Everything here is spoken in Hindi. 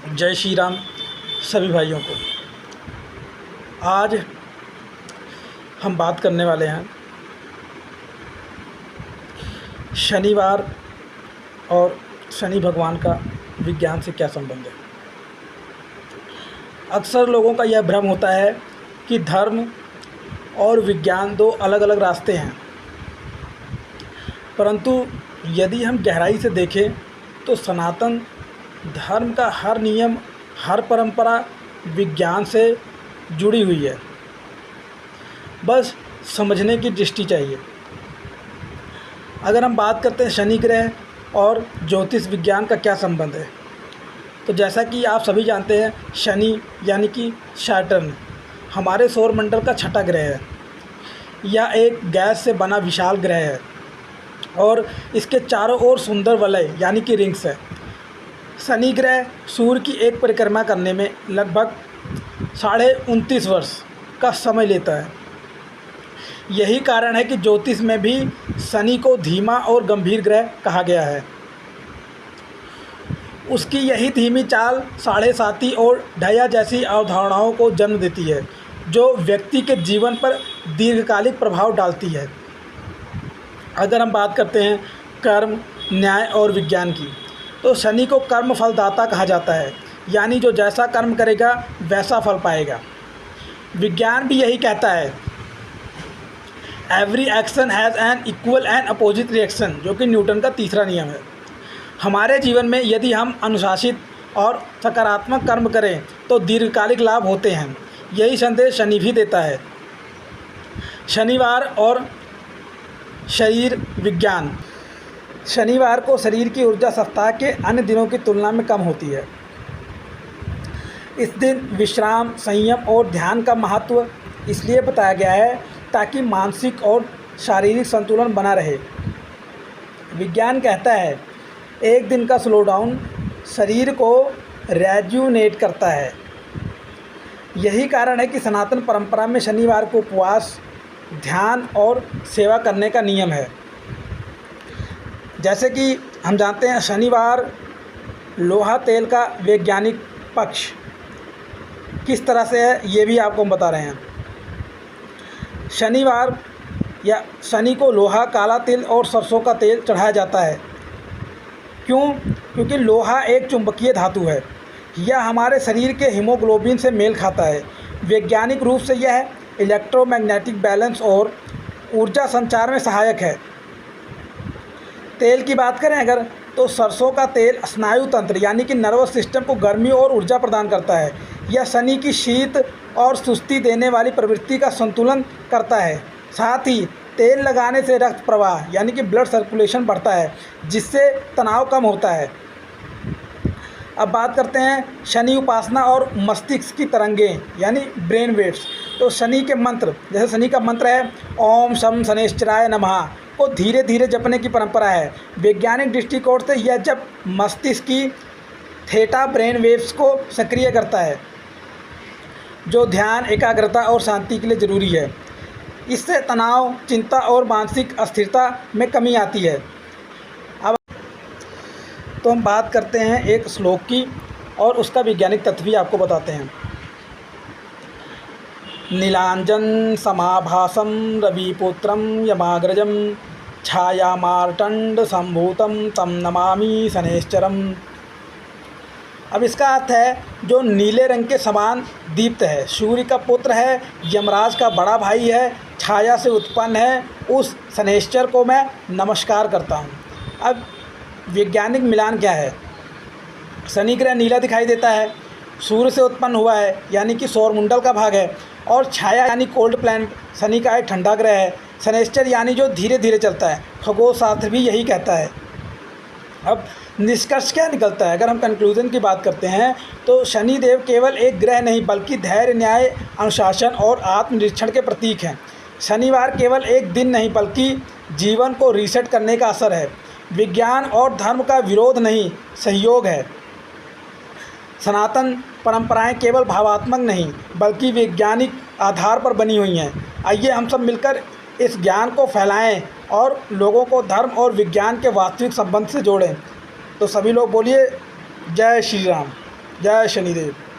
जय श्री राम सभी भाइयों को। आज हम बात करने वाले हैं शनिवार और शनि भगवान का विज्ञान से क्या संबंध है। अक्सर लोगों का यह भ्रम होता है कि धर्म और विज्ञान दो अलग अलग रास्ते हैं, परंतु यदि हम गहराई से देखें तो सनातन धर्म का हर नियम, हर परंपरा विज्ञान से जुड़ी हुई है। बस समझने की दृष्टि चाहिए। अगर हम बात करते हैं शनि ग्रह और ज्योतिष विज्ञान का क्या संबंध है, तो जैसा कि आप सभी जानते हैं, शनि यानी कि सैटर्न हमारे सौरमंडल का छठा ग्रह है। यह एक गैस से बना विशाल ग्रह है और इसके चारों ओर सुंदर वलय यानी कि रिंग्स है। शनि ग्रह सूर्य की एक परिक्रमा करने में लगभग 29.5 वर्ष का समय लेता है। यही कारण है कि ज्योतिष में भी शनि को धीमा और गंभीर ग्रह कहा गया है। उसकी यही धीमी चाल साढ़े साती और ढया जैसी अवधारणाओं को जन्म देती है, जो व्यक्ति के जीवन पर दीर्घकालिक प्रभाव डालती है। अगर हम बात करते हैं कर्म, न्याय और विज्ञान की, तो शनि को कर्म फलदाता कहा जाता है, यानी जो जैसा कर्म करेगा वैसा फल पाएगा। विज्ञान भी यही कहता है, every action has an equal and opposite reaction, जो कि न्यूटन का तीसरा नियम है। हमारे जीवन में यदि हम अनुशासित और सकारात्मक कर्म करें तो दीर्घकालिक लाभ होते हैं। यही संदेश शनि भी देता है। शनिवार और शरीर विज्ञान। शनिवार को शरीर की ऊर्जा सप्ताह के अन्य दिनों की तुलना में कम होती है। इस दिन विश्राम, संयम और ध्यान का महत्व इसलिए बताया गया है ताकि मानसिक और शारीरिक संतुलन बना रहे। विज्ञान कहता है एक दिन का स्लो डाउन शरीर को रेजुनेट करता है। यही कारण है कि सनातन परंपरा में शनिवार को उपवास, ध्यान और सेवा करने का नियम है। जैसे कि हम जानते हैं, शनिवार लोहा तेल का वैज्ञानिक पक्ष किस तरह से है, ये भी आपको हम बता रहे हैं। शनिवार या शनि को लोहा, काला तिल और सरसों का तेल चढ़ाया जाता है। क्यों? क्योंकि लोहा एक चुंबकीय धातु है। यह हमारे शरीर के हीमोग्लोबिन से मेल खाता है। वैज्ञानिक रूप से यह इलेक्ट्रोमैग्नेटिक बैलेंस और ऊर्जा संचार में सहायक है। तेल की बात करें अगर, तो सरसों का तेल स्नायु तंत्र यानी कि नर्वस सिस्टम को गर्मी और ऊर्जा प्रदान करता है। यह शनि की शीत और सुस्ती देने वाली प्रवृत्ति का संतुलन करता है। साथ ही तेल लगाने से रक्त प्रवाह यानी कि ब्लड सर्कुलेशन बढ़ता है, जिससे तनाव कम होता है। अब बात करते हैं शनि उपासना और मस्तिष्क की तरंगें यानी ब्रेन वेव्स। तो शनि के मंत्र, जैसे शनि का मंत्र है ओम शम शनैश्चराय नमः, को धीरे धीरे जपने की परंपरा है। वैज्ञानिक दृष्टिकोण से यह जप मस्तिष्क की थीटा ब्रेन वेव्स को सक्रिय करता है, जो ध्यान, एकाग्रता और शांति के लिए ज़रूरी है। इससे तनाव, चिंता और मानसिक अस्थिरता में कमी आती है। अब तो हम बात करते हैं एक श्लोक की और उसका वैज्ञानिक तथ्य भी आपको बताते हैं। नीलांजन समाभासम रविपुत्रम यमाग्रजम छाया मार्तंड संभूतम तम नमामि शनैश्चरम। अब इसका अर्थ है, जो नीले रंग के समान दीप्त है, सूर्य का पुत्र है, यमराज का बड़ा भाई है, छाया से उत्पन्न है, उस शनैश्चर को मैं नमस्कार करता हूँ। अब वैज्ञानिक मिलान क्या है? शनि ग्रह नीला दिखाई देता है, सूर्य से उत्पन्न हुआ है यानी कि सौरमंडल का भाग है, और छाया यानी कोल्ड प्लैनेट शनि का एक ठंडा ग्रह है। शनैश्चर यानी जो धीरे धीरे चलता है। खगोल शास्त्र भी यही कहता है। अब निष्कर्ष क्या निकलता है? अगर हम कंक्लूजन की बात करते हैं तो शनिदेव केवल एक ग्रह नहीं बल्कि धैर्य, न्याय, अनुशासन और आत्मनिरीक्षण के प्रतीक हैं। शनिवार केवल एक दिन नहीं बल्कि जीवन को रीसेट करने का असर है। विज्ञान और धर्म का विरोध नहीं, सहयोग है। सनातन परंपराएं केवल भावात्मक नहीं बल्कि वैज्ञानिक आधार पर बनी हुई हैं। आइए हम सब मिलकर इस ज्ञान को फैलाएं और लोगों को धर्म और विज्ञान के वास्तविक संबंध से जोड़ें। तो सभी लोग बोलिए जय श्री राम। जय शनिदेव।